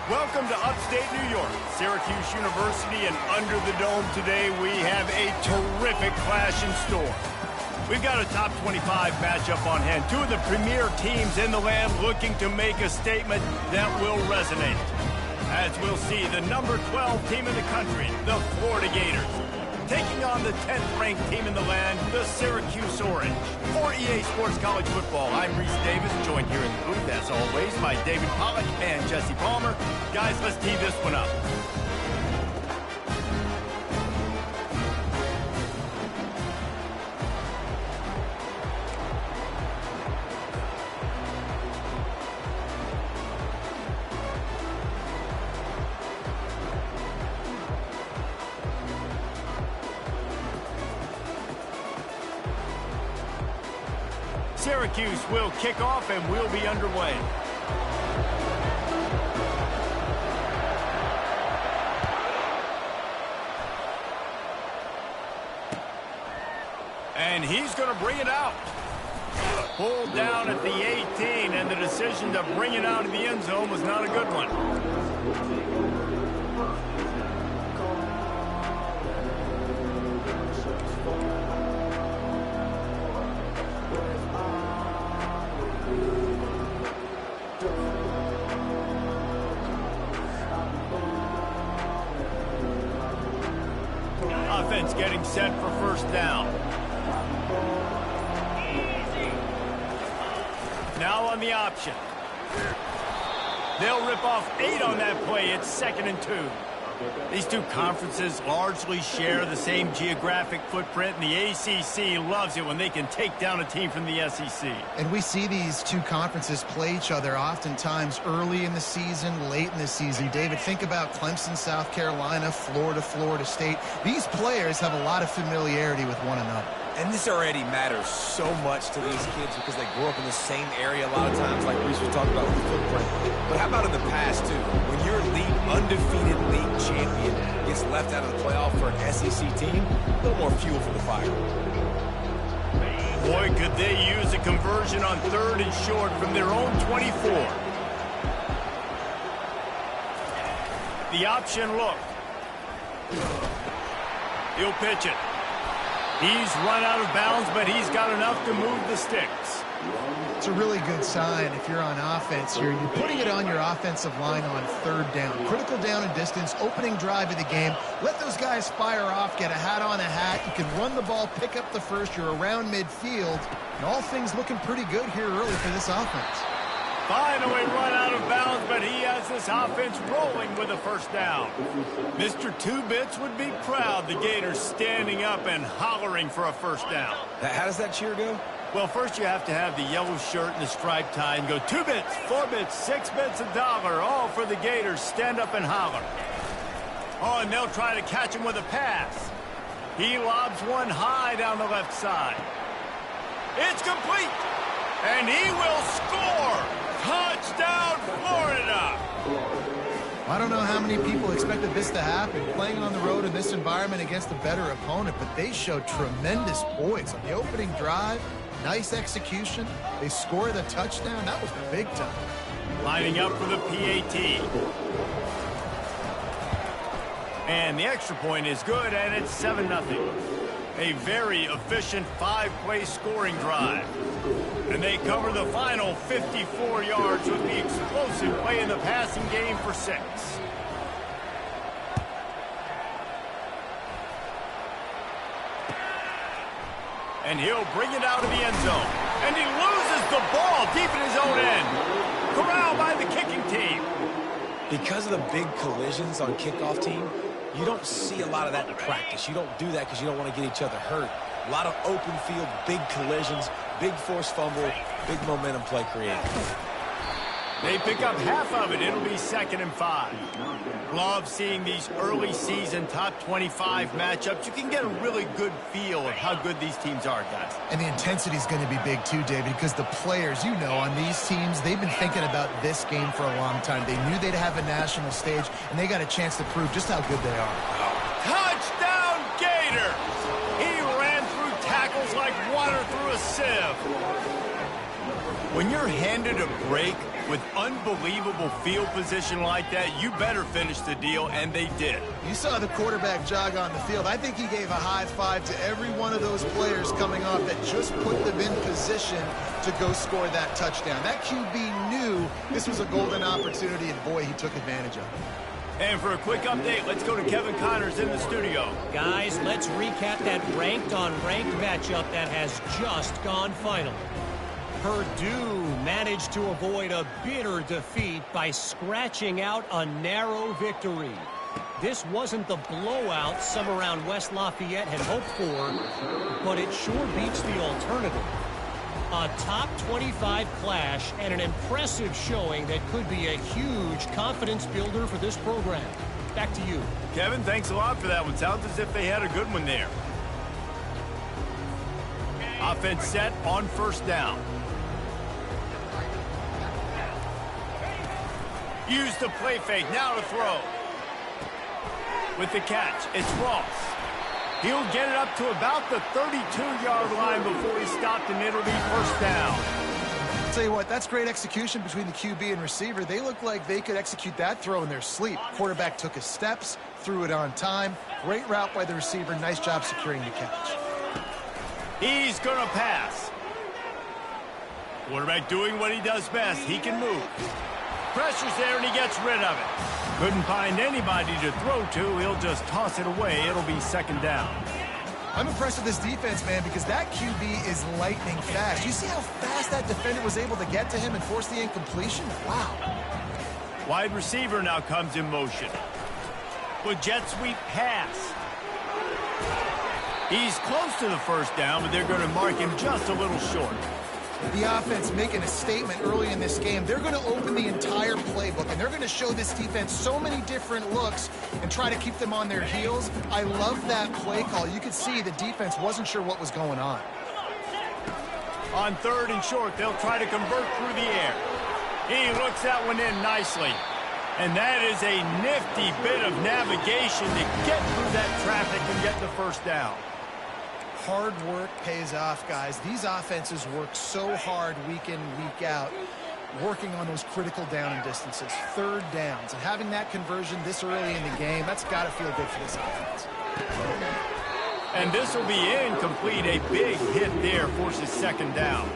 Welcome to upstate New York, Syracuse University, and under the dome today we have a terrific clash in store. We've got a top 25 matchup on hand. Two of the premier teams in the land looking to make a statement that will resonate. As we'll see, the number 12 team in the country, the Florida Gators, taking on the 10th-ranked team in the land, the Syracuse Orange. For EA Sports College Football, I'm Reese Davis, joined here in the booth, as always, by David Pollack and Jesse Palmer. Guys, let's tee this one up. Syracuse will kick off and we'll be underway. And he's going to bring it out. Pulled down at the 18, and the decision to bring it out of the end zone was not a good one. Offense getting set for first down. Now on the option. They'll rip off 8 on that play. It's 2nd and 2. These two conferences largely share the same geographic footprint, and the ACC loves it when they can take down a team from the SEC. And we see these two conferences play each other oftentimes early in the season, late in the season. David, think about Clemson, South Carolina, Florida, Florida State. These players have a lot of familiarity with one another. And this already matters so much to these kids because they grew up in the same area a lot of times, like Reese was talking about with the footprint. But how about in the past, too? When your undefeated league champion gets left out of the playoff for an SEC team, a little more fuel for the fire. Boy, could they use a conversion on 3rd and short from their own 24. The option look. He'll pitch it. He's run out of bounds, but he's got enough to move the sticks. It's a really good sign if you're on offense here. You're putting it on your offensive line on 3rd down. Critical down and distance, opening drive of the game. Let those guys fire off, get a hat on a hat. You can run the ball, pick up the first. You're around midfield. And all things looking pretty good here early for this offense. Finally run out of bounds, but he has this offense rolling with a first down. Mr. Two Bits would be proud. The Gators standing up and hollering for a first down. How does that cheer go? Well, first you have to have the yellow shirt and the striped tie and go 2 bits, 4 bits, 6 bits, $1, all for the Gators. Stand up and holler. Oh, and they'll try to catch him with a pass. He lobs one high down the left side. It's complete, and he will score. Touchdown, Florida! I don't know how many people expected this to happen, playing on the road in this environment against a better opponent, but they showed tremendous poise on the opening drive. Nice execution. They scored a touchdown. That was big time. Lining up for the PAT. And the extra point is good, and it's 7-0. A very efficient 5-play scoring drive. And they cover the final 54 yards with the explosive play in the passing game for 6. And he'll bring it out of the end zone. And he loses the ball deep in his own end. Corralled by the kicking team. Because of the big collisions on kickoff team, you don't see a lot of that in practice. You don't do that because you don't want to get each other hurt. A lot of open field, big collisions, big forced fumble, big momentum play created. They pick up half of it. It'll be 2nd and 5. Love seeing these early season top 25 matchups. You can get a really good feel of how good these teams are, guys. And the intensity is going to be big too, David, because the players, you know, on these teams, they've been thinking about this game for a long time. They knew they'd have a national stage, and they got a chance to prove just how good they are. Touchdown, Gators! He ran through tackles like water through a sieve. When you're handed a break with unbelievable field position like that, you better finish the deal, and they did. You saw the quarterback jog on the field. I think he gave a high five to every one of those players coming off that just put them in position to go score that touchdown. That QB knew this was a golden opportunity, and boy, he took advantage of it. And for a quick update, let's go to Kevin Connors in the studio. Guys, let's recap that ranked-on-ranked matchup that has just gone final. Purdue managed to avoid a bitter defeat by scratching out a narrow victory. This wasn't the blowout some around West Lafayette had hoped for, but it sure beats the alternative. A top 25 clash and an impressive showing that could be a huge confidence builder for this program. Back to you. Kevin, thanks a lot for that one. Sounds as if they had a good one there. Offense set on first down. Use the play fake, now to throw. With the catch, it's Ross. He'll get it up to about the 32-yard line before he stopped, and it'll be first down. I'll tell you what, that's great execution between the QB and receiver. They look like they could execute that throw in their sleep. Quarterback took his steps, threw it on time. Great route by the receiver. Nice job securing the catch. He's going to pass. Quarterback doing what he does best. He can move. Pressure's there, and he gets rid of it. Couldn't find anybody to throw to. He'll just toss it away. It'll be second down. I'm impressed with this defense, man, because that QB is lightning fast. You see how fast that defender was able to get to him and force the incompletion? Wow. Wide receiver now comes in motion. With jet sweep pass. He's close to the first down, but they're going to mark him just a little short. The offense making a statement early in this game. They're going to open the entire playbook, and they're going to show this defense so many different looks and try to keep them on their heels. I love that play call. You could see the defense wasn't sure what was going on. On third and short, they'll try to convert through the air. He looks that one in nicely. And that is a nifty bit of navigation to get through that traffic and get the first down. Hard work pays off, guys. These offenses work so hard week in, week out, working on those critical down and distances, third downs. And having that conversion this early in the game, that's got to feel good for this offense. And this will be incomplete. A big hit there forces second down.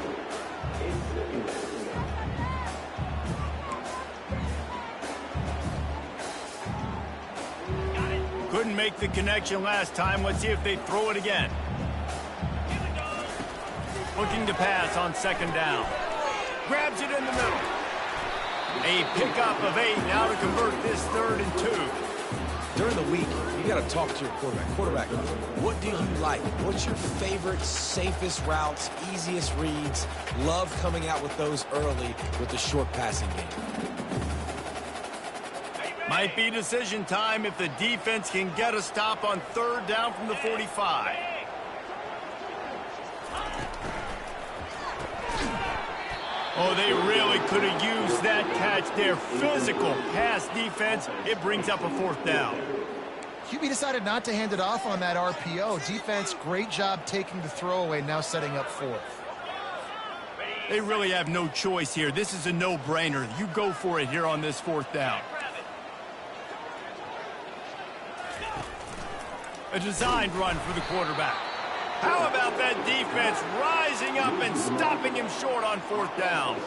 Couldn't make the connection last time. Let's see if they throw it again. Looking to pass on second down. Grabs it in the middle. A pickup of 8 now to convert this 3rd and 2. During the week, you got to talk to your quarterback. Quarterback, what do you like? What's your favorite, safest routes, easiest reads? Love coming out with those early with the short passing game. Might be decision time if the defense can get a stop on third down from the 45. Oh, they really could have used that catch there. Physical pass defense. It brings up a 4th down. QB decided not to hand it off on that RPO. Defense, great job taking the throwaway, now setting up 4th. They really have no choice here. This is a no-brainer. You go for it here on this 4th down. A designed run for the quarterback. How about that defense rising up and stopping him short on 4th down?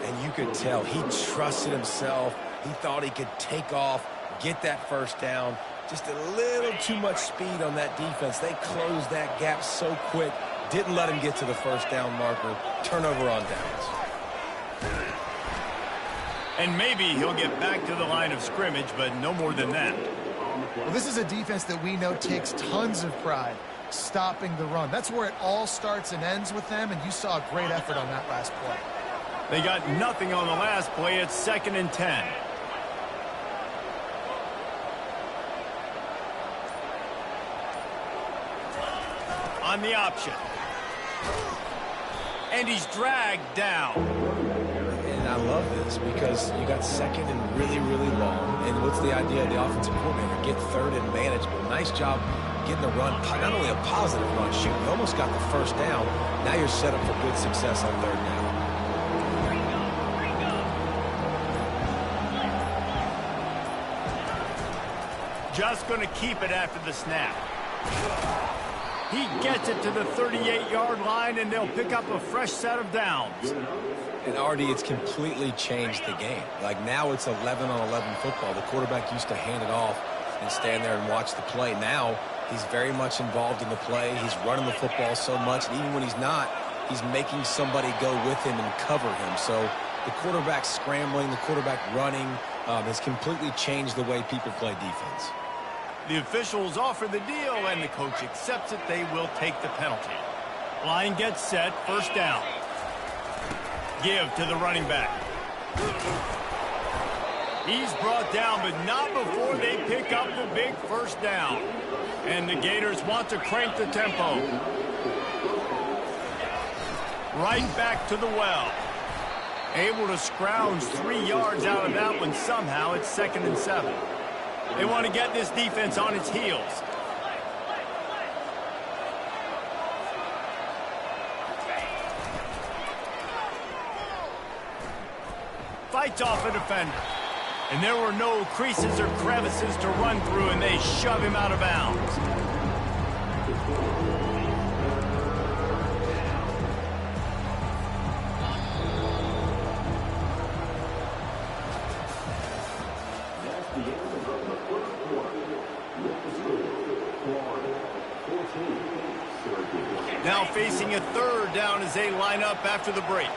And you could tell he trusted himself. He thought he could take off, get that first down. Just a little too much speed on that defense. They closed that gap so quick. Didn't let him get to the first down marker. Turnover on downs. And maybe he'll get back to the line of scrimmage, but no more than that. Well, this is a defense that we know takes tons of pride stopping the run. That's where it all starts and ends with them, and you saw a great effort on that last play. They got nothing on the last play. It's 2nd and 10. On the option. And he's dragged down. And I love this because you got 2nd and really, really long. And what's the idea of the offensive coordinator? Get 3rd and manageable. Nice job getting the run, not only a positive run, shoot, you almost got the first down. Now you're set up for good success on 3rd down. Just going to keep it after the snap. He gets it to the 38-yard line, and they'll pick up a fresh set of downs. And, Artie, it's completely changed the game. Like, now it's 11-on-11 football. The quarterback used to hand it off and stand there and watch the play. Now he's very much involved in the play. He's running the football so much, and even when he's not, he's making somebody go with him and cover him. So the quarterback scrambling, the quarterback running has completely changed the way people play defense. The officials offer the deal, and the coach accepts it. They will take the penalty. Line gets set, first down. Give to the running back. He's brought down, but not before they pick up the big first down. And the Gators want to crank the tempo. Right back to the well. Able to scrounge 3 yards out of that one somehow. It's 2nd and 7. They want to get this defense on its heels. Fights off a defender. And there were no creases or crevices to run through, and they shove him out of bounds. Now facing a 3rd down as they line up after the break.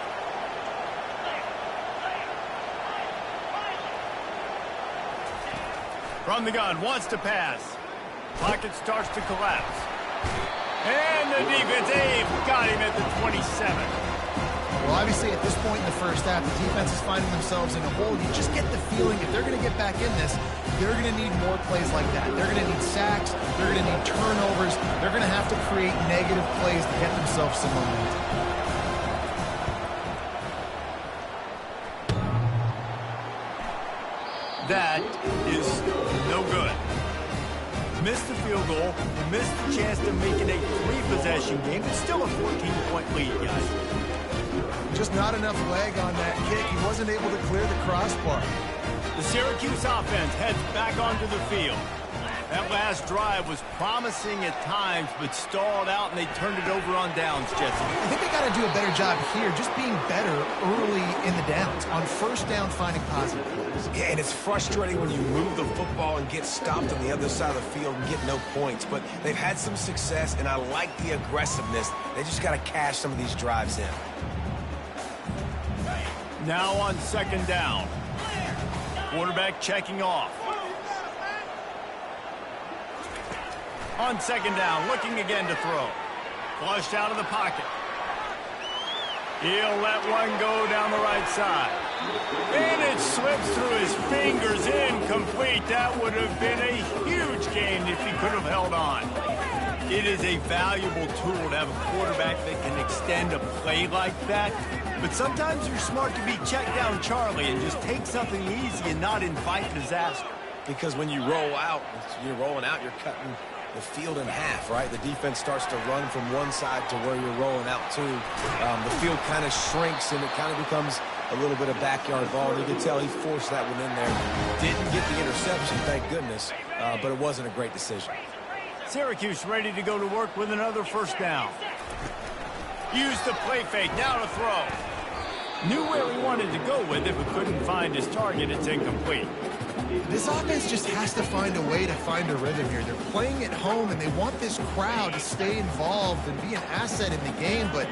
From the gun, wants to pass. Pocket starts to collapse. And the defense, they've got him at the 27. Well, obviously, at this point in the first half, the defense is finding themselves in a hole. You just get the feeling if they're going to get back in this, they're going to need more plays like that. They're going to need sacks. They're going to need turnovers. They're going to have to create negative plays to get themselves some momentum. That is no good. Missed the field goal, missed the chance to make it a 3-possession game. It's still a 14-point lead, guys. Just not enough leg on that kick. He wasn't able to clear the crossbar. The Syracuse offense heads back onto the field. That last drive was promising at times, but stalled out, and they turned it over on downs, Jesse. I think they got to do a better job here, just being better early in the downs, on first down finding positive plays. Yeah, and it's frustrating when you move the football and get stopped on the other side of the field and get no points. But they've had some success, and I like the aggressiveness. They just got to cash some of these drives in. Now on 2nd down. Quarterback checking off. On 2nd down, looking again to throw. Flushed out of the pocket. He'll let one go down the right side. And it slips through his fingers, incomplete. That would have been a huge gain if he could have held on. It is a valuable tool to have a quarterback that can extend a play like that. But sometimes you're smart to be check down Charlie and just take something easy and not invite disaster. Because when you roll out, you're rolling out, you're cutting the field in half, right? The defense starts to run from one side to where you're rolling out to. The field kind of shrinks, and it kind of becomes a little bit of backyard ball. And you can tell he forced that one in there. Didn't get the interception, thank goodness, but it wasn't a great decision. Syracuse ready to go to work with another first down. Use the play fake, now to throw. Knew where he wanted to go with it, but couldn't find his target. It's incomplete. This offense just has to find a way to find a rhythm here. They're playing at home, and they want this crowd to stay involved and be an asset in the game, but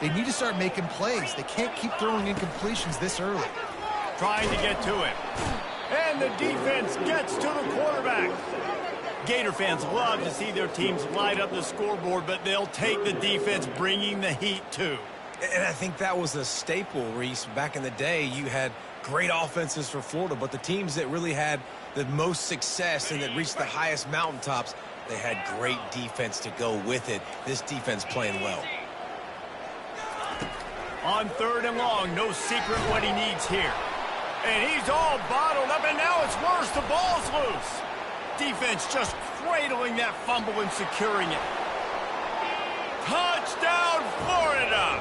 they need to start making plays. They can't keep throwing incompletions this early. Trying to get to him. And the defense gets to the quarterback. Gator fans love to see their teams light up the scoreboard, but they'll take the defense bringing the heat too. And I think that was a staple, Reese. Back in the day, you had great offenses for Florida, but the teams that really had the most success and that reached the highest mountaintops, they had great defense to go with it. This defense playing well. On 3rd and long, no secret what he needs here. And he's all bottled up, and now it's worse. The ball's loose. Defense just cradling that fumble and securing it. Touchdown, Florida!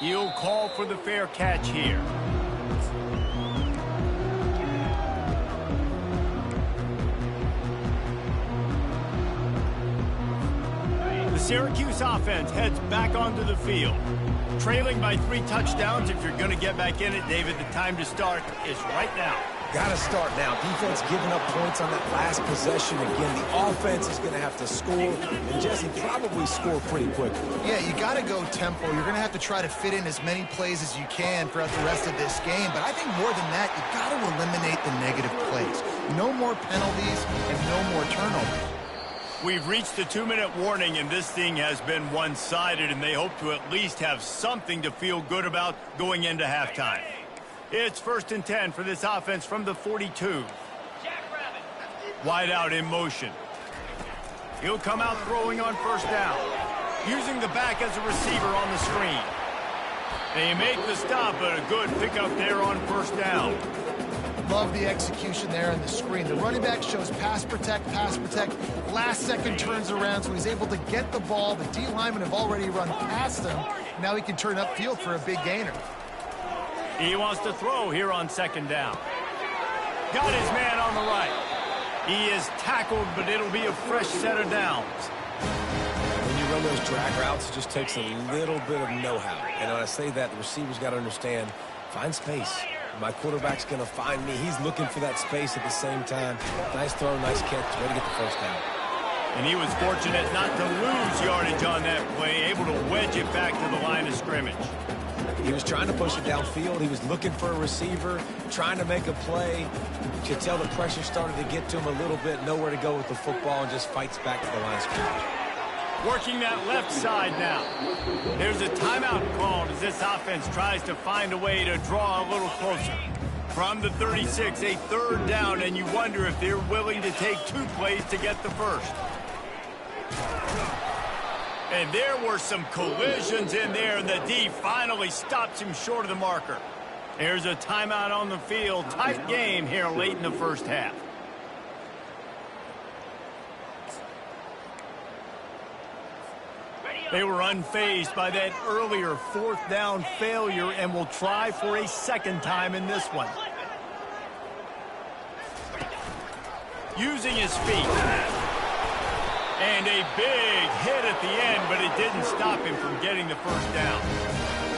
He'll call for the fair catch here. The Syracuse offense heads back onto the field. Trailing by 3 touchdowns. If you're going to get back in it, David, the time to start is right now. Got to start now. Defense giving up points on that last possession. Again, the offense is going to have to score, and Jesse probably score pretty quickly. Yeah, you got to go tempo. You're going to have to try to fit in as many plays as you can throughout the rest of this game. But I think more than that, you got to eliminate the negative plays. No more penalties and no more turnovers. We've reached the 2-minute warning, and this thing has been one-sided, and they hope to at least have something to feel good about going into halftime. It's 1st and 10 for this offense from the 42. Wide out in motion. He'll come out throwing on 1st down. Using the back as a receiver on the screen. They make the stop, but a good pickup there on 1st down. Love the execution there on the screen. The running back shows pass protect. Last second turns around, so he's able to get the ball. The D linemen have already run past him. Now he can turn upfield for a big gainer. He wants to throw here on 2nd down. Got his man on the right. He is tackled, but it'll be a fresh set of downs. When you run those drag routes, it just takes a little bit of know-how. And when I say that, the receivers got to understand, find space. My quarterback's going to find me. He's looking for that space at the same time. Nice throw, nice catch. Way to get the 1st down. And he was fortunate not to lose yardage on that play, able to wedge it back to the line of scrimmage. He was trying to push it downfield. He was looking for a receiver, trying to make a play. You could tell the pressure started to get to him a little bit. Nowhere to go with the football, and just fights back to the line of scrimmage. Working that left side now. There's a timeout called as this offense tries to find a way to draw a little closer. From the 36, a 3rd down, and you wonder if they're willing to take 2 plays to get the 1st. And there were some collisions in there, and the D finally stops him short of the marker. There's a timeout on the field. Tight game here late in the 1st half. They were unfazed by that earlier 4th down failure and will try for a 2nd time in this one. Using his feet. And a big hit at the end, but it didn't stop him from getting the 1st down.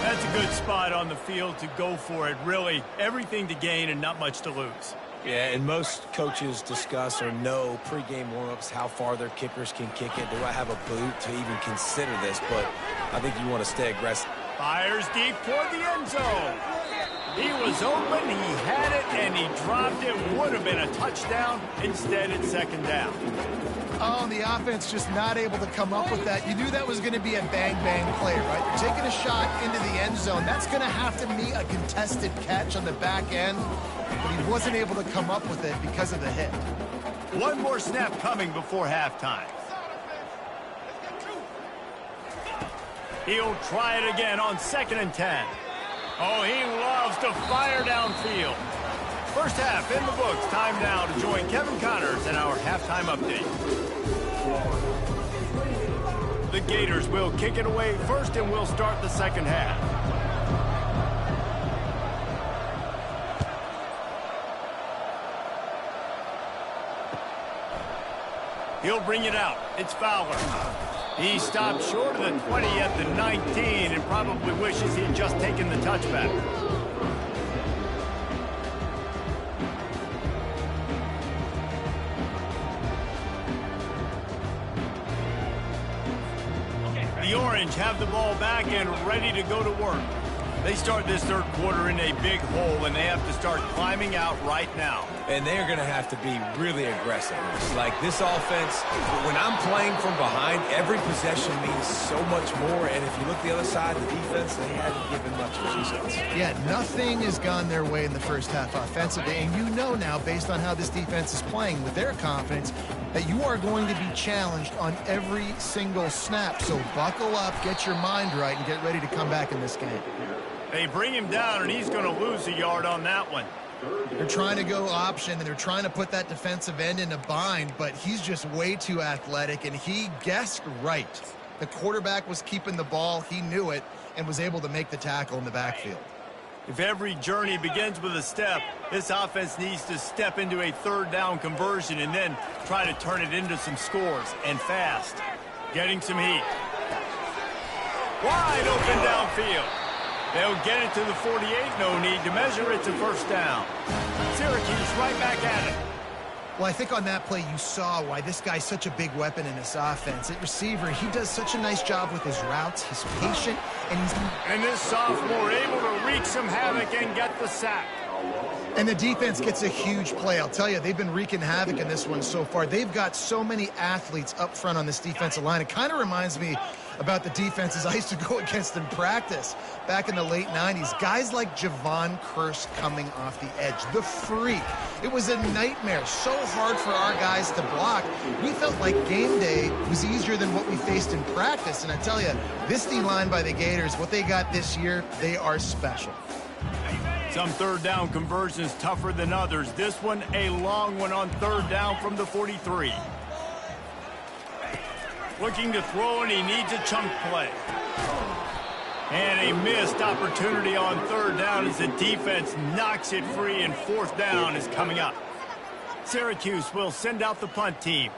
That's a good spot on the field to go for it. Really, everything to gain and not much to lose. Yeah, and most coaches discuss or know pregame warm-ups how far their kickers can kick it. Do I have a boot to even consider this? But I think you want to stay aggressive. Fires deep toward the end zone. He was open, he had it, and he dropped it. Would have been a touchdown. Instead, it's 2nd down. Oh, and the offense just not able to come up with that. You knew that was going to be a bang-bang play, right? You're taking a shot into the end zone. That's going to have to be a contested catch on the back end, but he wasn't able to come up with it because of the hit. One more snap coming before halftime. He'll try it again on 2nd and 10. Oh, he loves to fire downfield. 1st half in the books. Time now to join Kevin Connors in our halftime update. The Gators will kick it away first, and we'll start the 2nd half. He'll bring it out. It's Fowler. He stopped short of the 20 at the 19 and probably wishes he had just taken the touchback. The Orange have the ball back and ready to go to work. They start this 3rd quarter in a big hole, and they have to start climbing out right now. And they're going to have to be really aggressive. It's like this offense, when I'm playing from behind, every possession means so much more. And if you look the other side, the defense, they haven't given much resistance. Yeah, nothing has gone their way in the 1st half offensively. And you know now, based on how this defense is playing with their confidence, that you are going to be challenged on every single snap. So buckle up, get your mind right, and get ready to come back in this game. They bring him down, and he's going to lose a yard on that one. They're trying to go option, and they're trying to put that defensive end in a bind, but he's just way too athletic, and he guessed right. The quarterback was keeping the ball. He knew it and was able to make the tackle in the backfield. If every journey begins with a step, this offense needs to step into a third down conversion and then try to turn it into some scores, and fast. Getting some heat. Wide open downfield. They'll get it to the 48. No need to measure. It's a first down. Syracuse right back at it. Well, I think on that play you saw why this guy's such a big weapon in this offense. At receiver, he does such a nice job with his routes. He's patient, and he's... And this sophomore able to wreak some havoc and get the sack. And the defense gets a huge play. I'll tell you, they've been wreaking havoc in this one so far. They've got so many athletes up front on this defensive line. It kind of reminds me about the defenses I used to go against in practice back in the late 90s. Guys like Javon Curse coming off the edge. The freak. It was a nightmare. So hard for our guys to block. We felt like game day was easier than what we faced in practice. And I tell you, this D-line by the Gators, what they got this year, they are special. Some third down conversions tougher than others. This one a long one on third down from the 43. Looking to throw, and he needs a chunk play. And a missed opportunity on third down as the defense knocks it free, and fourth down is coming up. Syracuse will send out the punt team.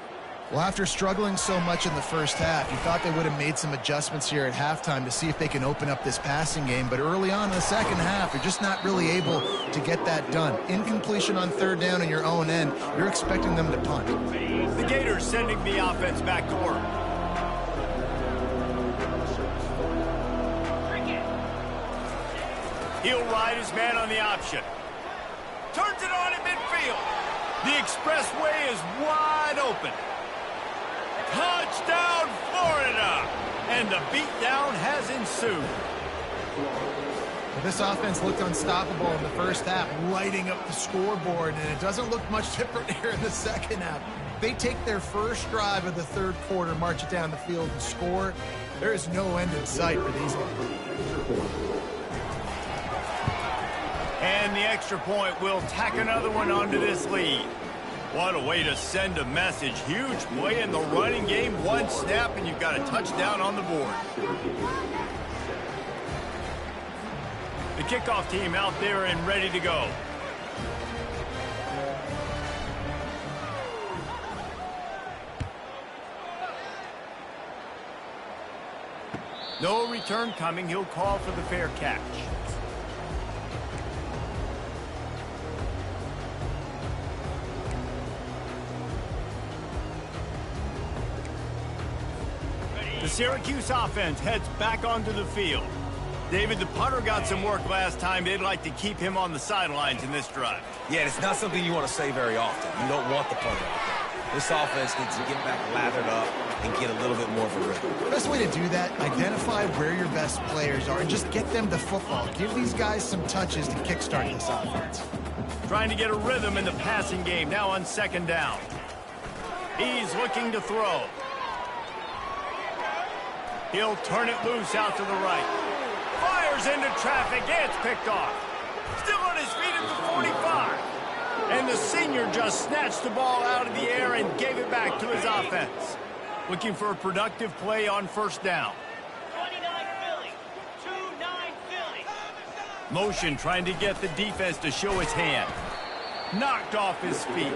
Well, after struggling so much in the first half, you thought they would have made some adjustments here at halftime to see if they can open up this passing game. But early on in the second half, they're just not really able to get that done. Incompletion on third down in your own end, you're expecting them to punt. The Gators sending the offense back to work. He'll ride his man on the option. Turns it on in midfield. The expressway is wide open. Touchdown, Florida! And the beatdown has ensued. Well, this offense looked unstoppable in the first half, lighting up the scoreboard, and it doesn't look much different here in the second half. They take their first drive of the third quarter, march it down the field, and score. There is no end in sight for these guys. And the extra point will tack another one onto this lead. What a way to send a message. Huge play in the running game. One snap, and you've got a touchdown on the board. The kickoff team out there and ready to go. No return coming. He'll call for the fair catch. The Syracuse offense heads back onto the field. David, the punter got some work last time. They'd like to keep him on the sidelines in this drive. Yeah, it's not something you want to say very often. You don't want the punter out there. This offense needs to get back lathered up and get a little bit more of a rhythm. The best way to do that, identify where your best players are and just get them the football. Give these guys some touches to kickstart this offense. Trying to get a rhythm in the passing game, now on second down. He's looking to throw. He'll turn it loose out to the right. Fires into traffic. It's picked off. Still on his feet at the 45. And the senior just snatched the ball out of the air and gave it back to his offense. Looking for a productive play on first down. 29 Philly. 2-9 Philly. Motion trying to get the defense to show its hand. Knocked off his feet.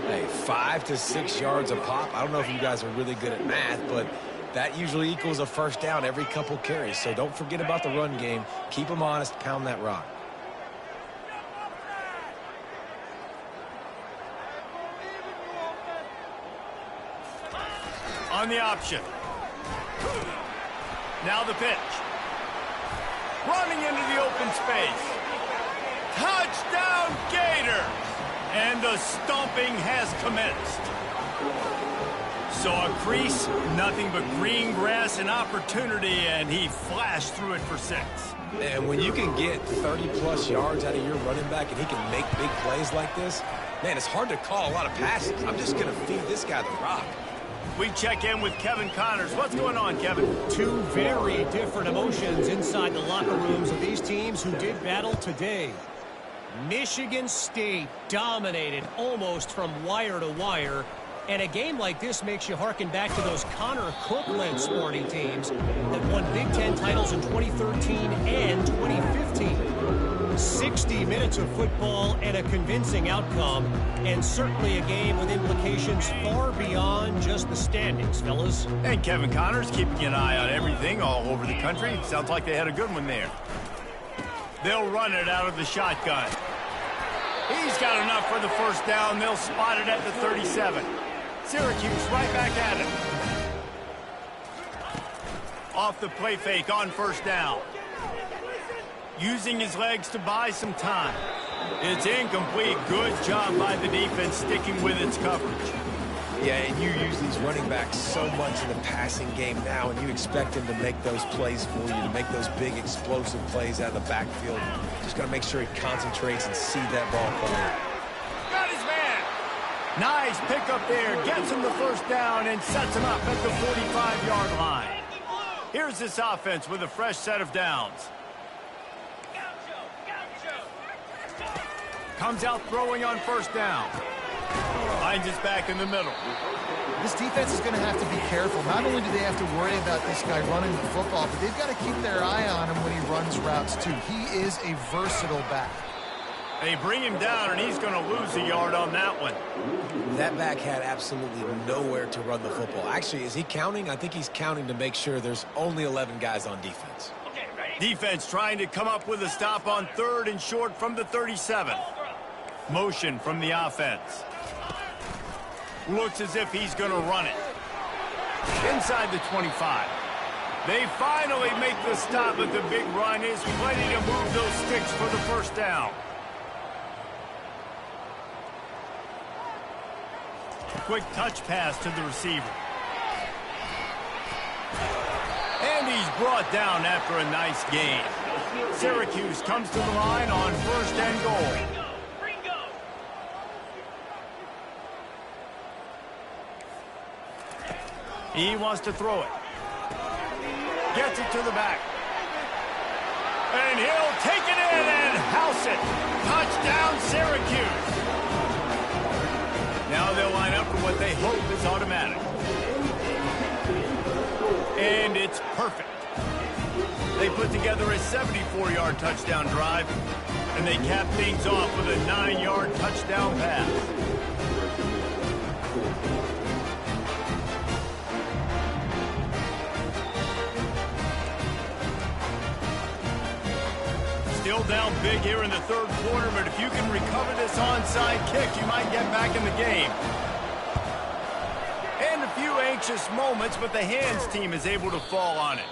Hey, 5 to 6 yards a pop. I don't know if you guys are really good at math, but that usually equals a first down every couple carries. So don't forget about the run game. Keep them honest. Pound that rock. On the option. Now the pitch. Running into the open space. Touchdown, Gator! And the stomping has commenced. So a crease, nothing but green grass and opportunity, and he flashed through it for 6. And when you can get 30-plus yards out of your running back and he can make big plays like this, man, it's hard to call a lot of passes. I'm just going to feed this guy the rock. We check in with Kevin Connors. What's going on, Kevin? Two very different emotions inside the locker rooms of these teams who did battle today. Michigan State dominated almost from wire to wire, And a game like this makes you harken back to those Connor Cook-led sporting teams that won Big Ten titles in 2013 and 2015. 60 minutes of football and a convincing outcome, and certainly a game with implications far beyond just the standings, fellas. And Kevin Connors keeping an eye on everything all over the country. Sounds like they had a good one there. They'll run it out of the shotgun. He's got enough for the first down. They'll spot it at the 37. Syracuse right back at it. Off the play fake on first down. Using his legs to buy some time. It's incomplete. Good job by the defense sticking with its coverage. Yeah, and you use these running backs so much in the passing game now, and you expect them to make those plays for you, to make those big explosive plays out of the backfield. Just got to make sure he concentrates and see that ball coming. Got his man. Nice pickup there. Gets him the first down and sets him up at the 45-yard line. Here's this offense with a fresh set of downs. Comes out throwing on first down. Finds his back in the middle. This defense is going to have to be careful. Not only do they have to worry about this guy running the football, but they've got to keep their eye on him when he runs routes, too. He is a versatile back. They bring him down, and he's going to lose a yard on that one. That back had absolutely nowhere to run the football. Actually, is he counting? I think he's counting to make sure there's only 11 guys on defense. Defense trying to come up with a stop on third and short from the 37. Motion from the offense. Looks as if he's going to run it. Inside the 25. They finally make the stop, but the big run is plenty to move those sticks for the first down. Quick touch pass to the receiver. And he's brought down after a nice gain. Syracuse comes to the line on first and goal. He wants to throw it. Gets it to the back. And he'll take it in and house it. Touchdown, Syracuse. Now they'll line up for what they hope is automatic. And it's perfect. They put together a 74-yard touchdown drive, and they cap things off with a 9-yard touchdown pass. Still down big here in the third quarter, but if you can recover this onside kick, you might get back in the game. And a few anxious moments, but the hands team is able to fall on it.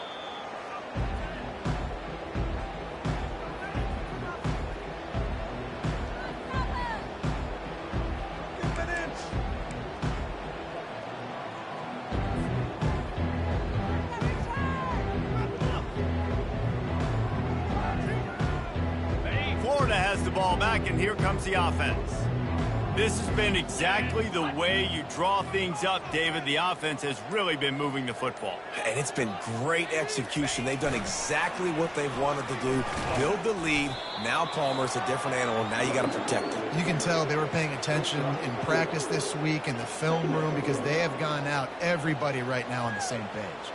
Florida has the ball back, and here comes the offense. This has been exactly the way you draw things up, David. The offense has really been moving the football. And it's been great execution. They've done exactly what they've wanted to do. Build the lead. Now Palmer's a different animal. Now you got to protect it. You can tell they were paying attention in practice this week in the film room because they have gone out, everybody right now on the same page.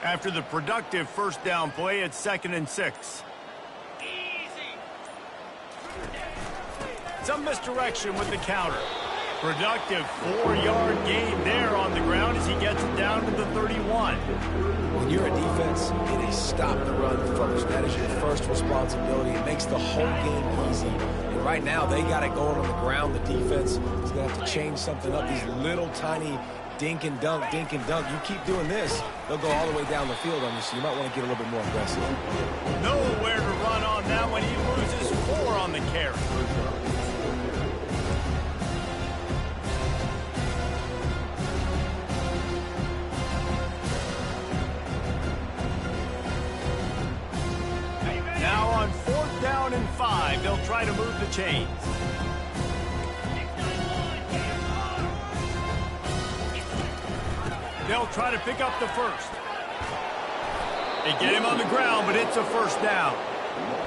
After the productive first down play, it's 2nd and 6. Some misdirection with the counter. Productive 4-yard gain there on the ground as he gets it down to the 31. When you're a defense, it is stop the run first. That is your first responsibility. It makes the whole game easy. And right now, they got it going on the ground. The defense is going to have to change something up. These little tiny dink and dunk, dink and dunk. You keep doing this, they'll go all the way down the field on you, so you might want to get a little bit more aggressive. Nowhere to run on that one. He loses 4 on the carry. Now on 4th down and 5, they'll try to move the chains. They'll try to pick up the first. They get him on the ground, but it's a first down.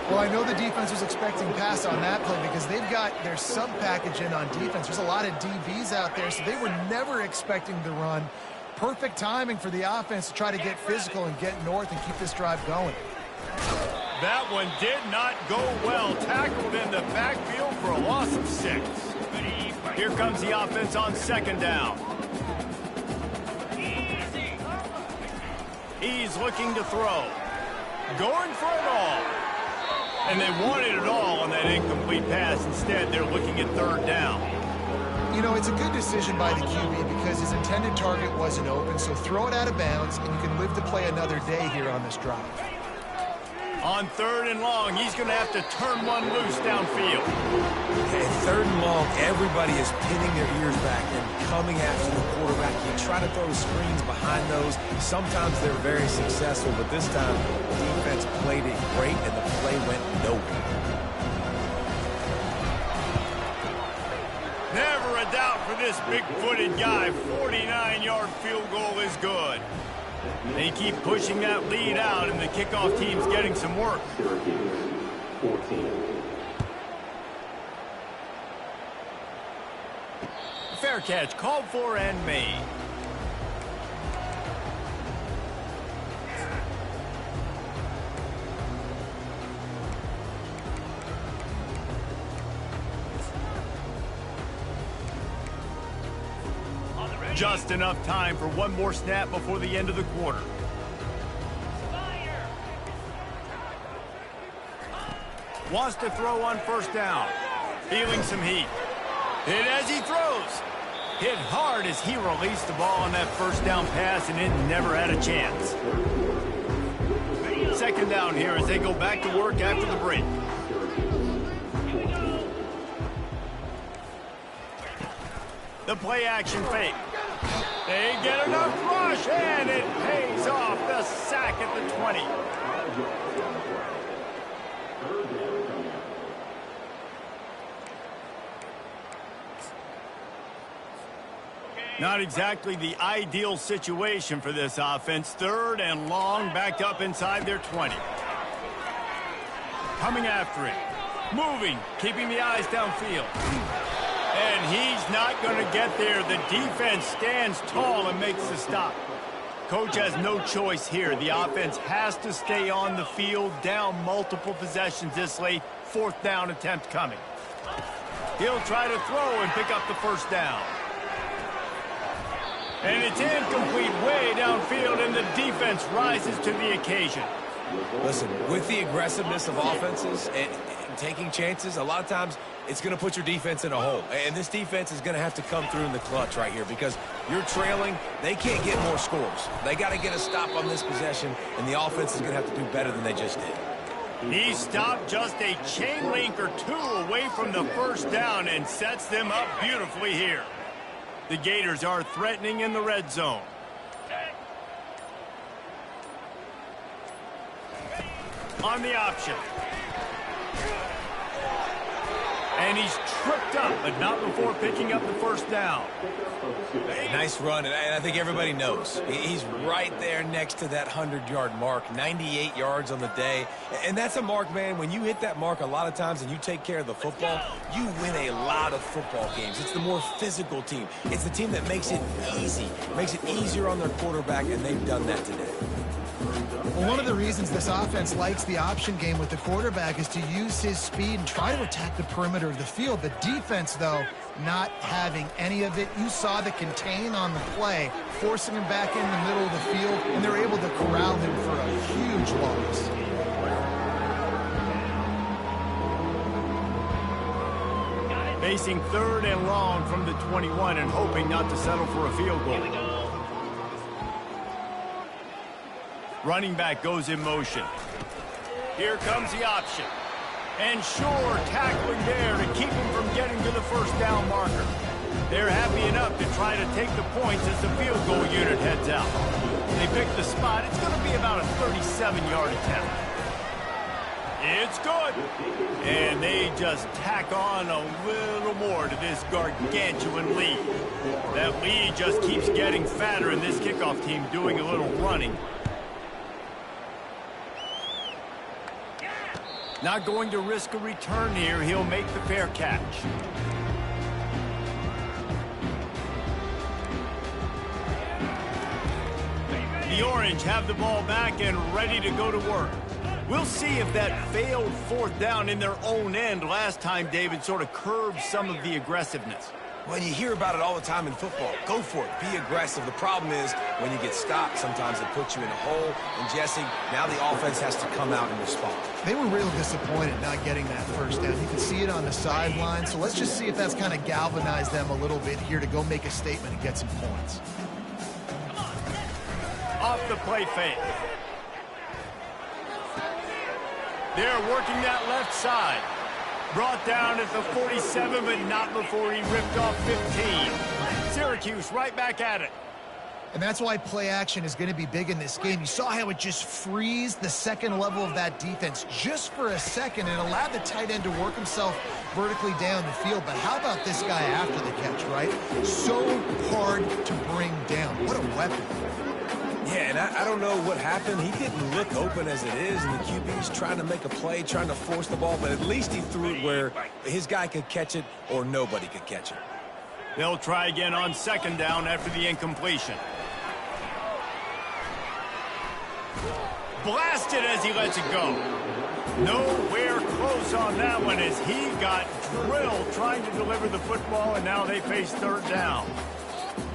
Well, I know the defense was expecting pass on that play because they've got their sub-package in on defense. There's a lot of DBs out there, so they were never expecting the run. Perfect timing for the offense to try to get physical and get north and keep this drive going. That one did not go well. Tackled in the backfield for a loss of 6. Here comes the offense on second down. He's looking to throw. Going for it all. And they wanted it all on that incomplete pass. Instead, they're looking at third down. You know, it's a good decision by the QB because his intended target wasn't open, so throw it out of bounds, and you can live to play another day here on this drive. On third and long, he's going to have to turn one loose downfield. At third and long, everybody is pinning their ears back and coming after the quarterback. You try to throw screens behind those. Sometimes they're very successful, but this time the defense played it great and the play went nowhere. Never a doubt for this big-footed guy. 49-yard field goal is good. They keep pushing that lead out, and the kickoff team's getting some work. Fair catch called for and made. Just enough time for one more snap before the end of the quarter. Wants to throw on first down. Feeling some heat. Hit as he throws. Hit hard as he released the ball on that first down pass, and it never had a chance. Second down here as they go back to work after the break. The play action fake. They get enough rush, and it pays off. The sack at the 20. Not exactly the ideal situation for this offense. Third and long, backed up inside their 20. Coming after it. Moving, keeping the eyes downfield. And he's not going to get there. The defense stands tall and makes the stop. Coach has no choice here. The offense has to stay on the field, down multiple possessions this late. Fourth down attempt coming. He'll try to throw and pick up the first down. And it's incomplete way downfield, and the defense rises to the occasion. Listen, with the aggressiveness of offenses and taking chances, a lot of times it's going to put your defense in a hole. And this defense is going to have to come through in the clutch right here because you're trailing. They can't get more scores. They got to get a stop on this possession, and the offense is going to have to do better than they just did. He stopped just a chain link or two away from the first down and sets them up beautifully here. The Gators are threatening in the red zone. On the option. And he's tripped up, but not before picking up the first down. Nice run, and I think everybody knows. He's right there next to that 100-yard mark, 98 yards on the day. And that's a mark, man. When you hit that mark a lot of times and you take care of the football, you win a lot of football games. It's the more physical team. It's the team that makes it easy, makes it easier on their quarterback, and they've done that today. Well, one of the reasons this offense likes the option game with the quarterback is to use his speed and try to attack the perimeter of the field. The defense, though, not having any of it. You saw the contain on the play, forcing him back in the middle of the field, and they're able to corral him for a huge loss. Facing third and long from the 21 and hoping not to settle for a field goal. Running back goes in motion. Here comes the option. And sure, tackling there to keep him from getting to the first down marker. They're happy enough to try to take the points as the field goal unit heads out. They pick the spot. It's going to be about a 37-yard attempt. It's good. And they just tack on a little more to this gargantuan lead. That lead just keeps getting fatter, and this kickoff team doing a little running. Not going to risk a return here. He'll make the fair catch. The Orange have the ball back and ready to go to work. We'll see if that failed fourth down in their own end last time, David, sort of curbed some of the aggressiveness. Well, you hear about it all the time in football. Go for it. Be aggressive. The problem is when you get stopped, sometimes it puts you in a hole. And, Jesse, now the offense has to come out and respond. They were real disappointed not getting that first down. You can see it on the sideline. So let's just see if that's kind of galvanized them a little bit here to go make a statement and get some points. Off the play fake. They're working that left side. Brought down at the 47, but not before he ripped off 15. Syracuse right back at it. And that's why play action is going to be big in this game. You saw how it just freezed the second level of that defense just for a second and allowed the tight end to work himself vertically down the field. But how about this guy after the catch, right? So hard to bring down. What a weapon. Yeah, and I don't know what happened. He didn't look open as it is, and the QB's trying to make a play, trying to force the ball, but at least he threw it where his guy could catch it or nobody could catch it. They'll try again on second down after the incompletion. Blasted as he lets it go. Nowhere close on that one as he got drilled trying to deliver the football, and now they face third down.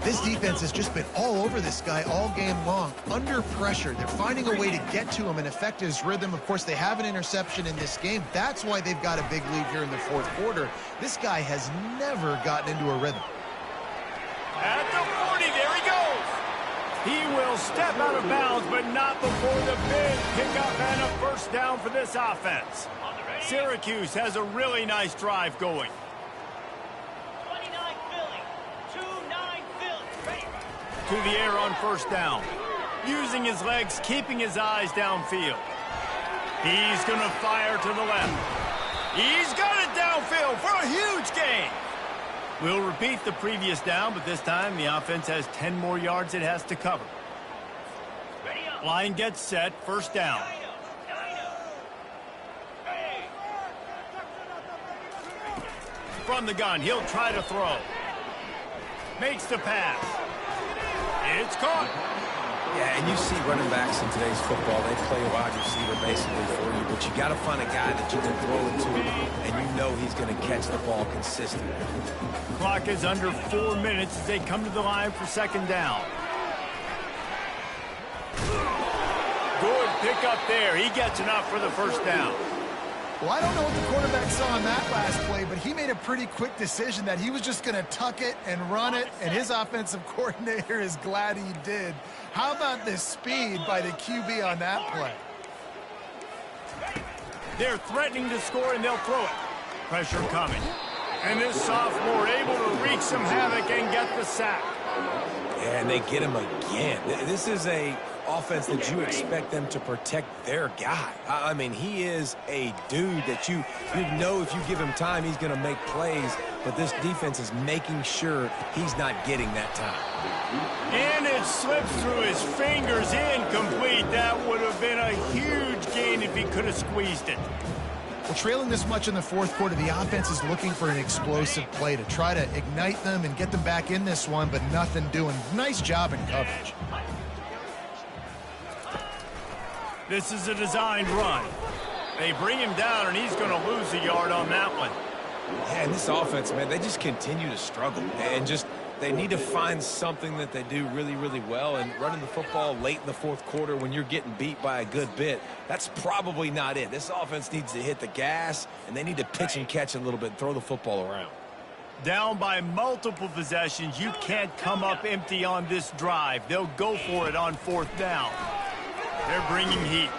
This defense has just been all over this guy all game long, under pressure. They're finding a way to get to him and affect his rhythm. Of course, they have an interception in this game. That's why they've got a big lead here in the fourth quarter. This guy has never gotten into a rhythm. At the 40, there he goes. He will step out of bounds, but not before the big pickup and a first down for this offense. Syracuse has a really nice drive going. To the air on first down. Using his legs, keeping his eyes downfield. He's going to fire to the left. He's got it downfield for a huge gain. We'll repeat the previous down, but this time the offense has 10 more yards it has to cover. Line gets set, first down. From the gun, he'll try to throw. Makes the pass. It's caught. Yeah, and you see running backs in today's football, they play a wide receiver basically for you, but you got to find a guy that you can throw it to, and you know he's going to catch the ball consistently. Clock is under 4 minutes as they come to the line for second down. Good pickup there. He gets enough for the first down. Well, I don't know what the quarterback saw in that last play, but he made a pretty quick decision that he was just going to tuck it and run it, and his offensive coordinator is glad he did. How about the speed by the QB on that play? They're threatening to score, and they'll throw it. Pressure coming. And this sophomore able to wreak some havoc and get the sack. Yeah, and they get him again. This is a offense that you expect them to protect their guy. I mean, he is a dude that you know if you give him time, he's going to make plays, but this defense is making sure he's not getting that time. And it slips through his fingers, incomplete. That would have been a huge gain if he could have squeezed it. Well, trailing this much in the fourth quarter, the offense is looking for an explosive play to try to ignite them and get them back in this one, but nothing doing. Nice job in coverage. This is a designed run. They bring him down, and he's going to lose a yard on that one. Yeah, and this offense, man, they just continue to struggle. And just they need to find something that they do really, really well. And running the football late in the fourth quarter when you're getting beat by a good bit, that's probably not it. This offense needs to hit the gas, and they need to pitch and catch a little bit and throw the football around. Down by multiple possessions, you can't come up empty on this drive. They'll go for it on fourth down. They're bringing heat.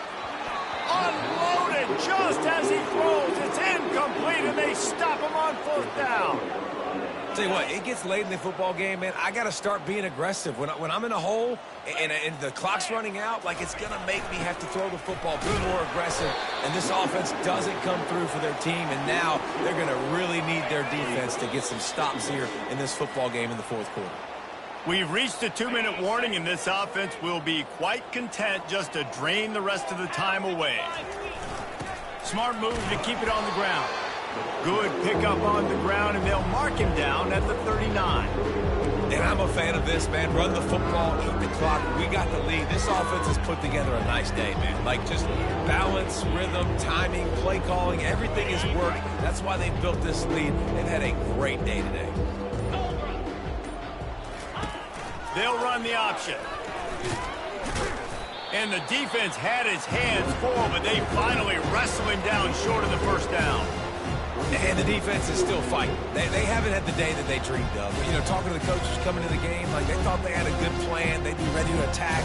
Unloaded just as he throws. It's incomplete, and they stop him on fourth down. Tell you what, it gets late in the football game, man. I got to start being aggressive. When I'm in a hole and the clock's running out, like it's going to make me have to throw the football, be more aggressive. And this offense doesn't come through for their team, and now they're going to really need their defense to get some stops here in this football game in the fourth quarter. We've reached a 2-minute warning, and this offense will be quite content just to drain the rest of the time away. Smart move to keep it on the ground. Good pickup on the ground, and they'll mark him down at the 39. And I'm a fan of this, man. Run the football, eat the clock. We got the lead. This offense has put together a nice day, man. Like, just balance, rhythm, timing, play calling, everything has worked. That's why they built this lead. They've had a great day today. They'll run the option. And the defense had his hands full, but they finally wrestle him down short of the first down. And the defense is still fighting. They haven't had the day that they dreamed of. But, you know, talking to the coaches coming to the game, like, they thought they had a good plan. They'd be ready to attack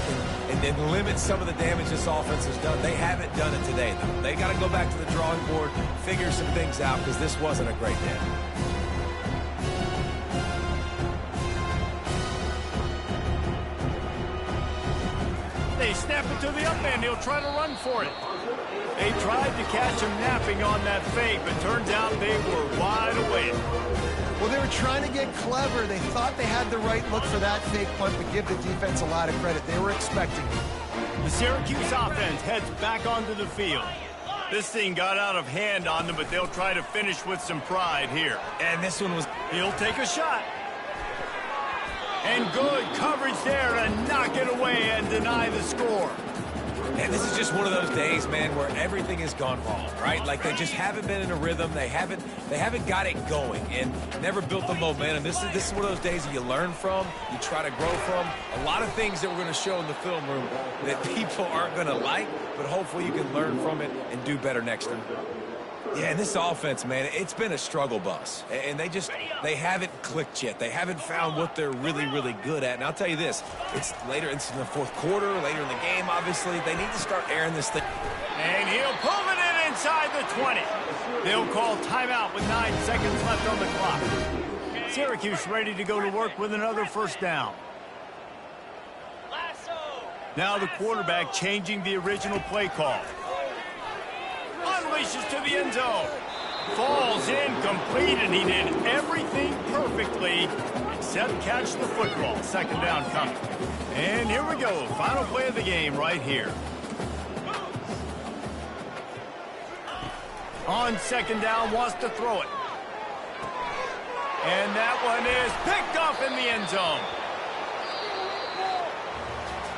and limit some of the damage this offense has done. They haven't done it today, though. They got to go back to the drawing board, figure some things out, because this wasn't a great day. They snap it to the up end. He'll try to run for it. They tried to catch him napping on that fake, but turns out they were wide awake. Well, they were trying to get clever. They thought they had the right look for that fake punt, but give the defense a lot of credit. They were expecting it. The Syracuse offense heads back onto the field. This thing got out of hand on them, but they'll try to finish with some pride here. And this one was... He'll take a shot. And good coverage there to knock it away and deny the score. And this is just one of those days, man, where everything has gone wrong, right? Like, they just haven't been in a rhythm. They haven't got it going and never built the momentum. This is one of those days that you learn from, you try to grow from. A lot of things that we're going to show in the film room that people aren't going to like, but hopefully you can learn from it and do better next time. Yeah, and this offense, man, it's been a struggle bus. And they haven't clicked yet. They haven't found what they're really, really good at. And I'll tell you this, it's in the fourth quarter, later in the game, obviously. They need to start airing this thing. And he'll pull it in inside the 20. They'll call timeout with 9 seconds left on the clock. Syracuse ready to go to work with another first down. Now the quarterback changing the original play call. Unleashes to the end zone. Falls incomplete, and he did everything perfectly except catch the football. Second down coming. And here we go. Final play of the game right here. On second down, wants to throw it. And that one is picked off in the end zone.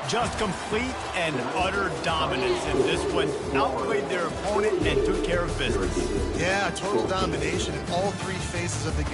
Just complete and utter dominance in this one. Outplayed their opponent and took care of business. Yeah, total domination in all three phases of the game.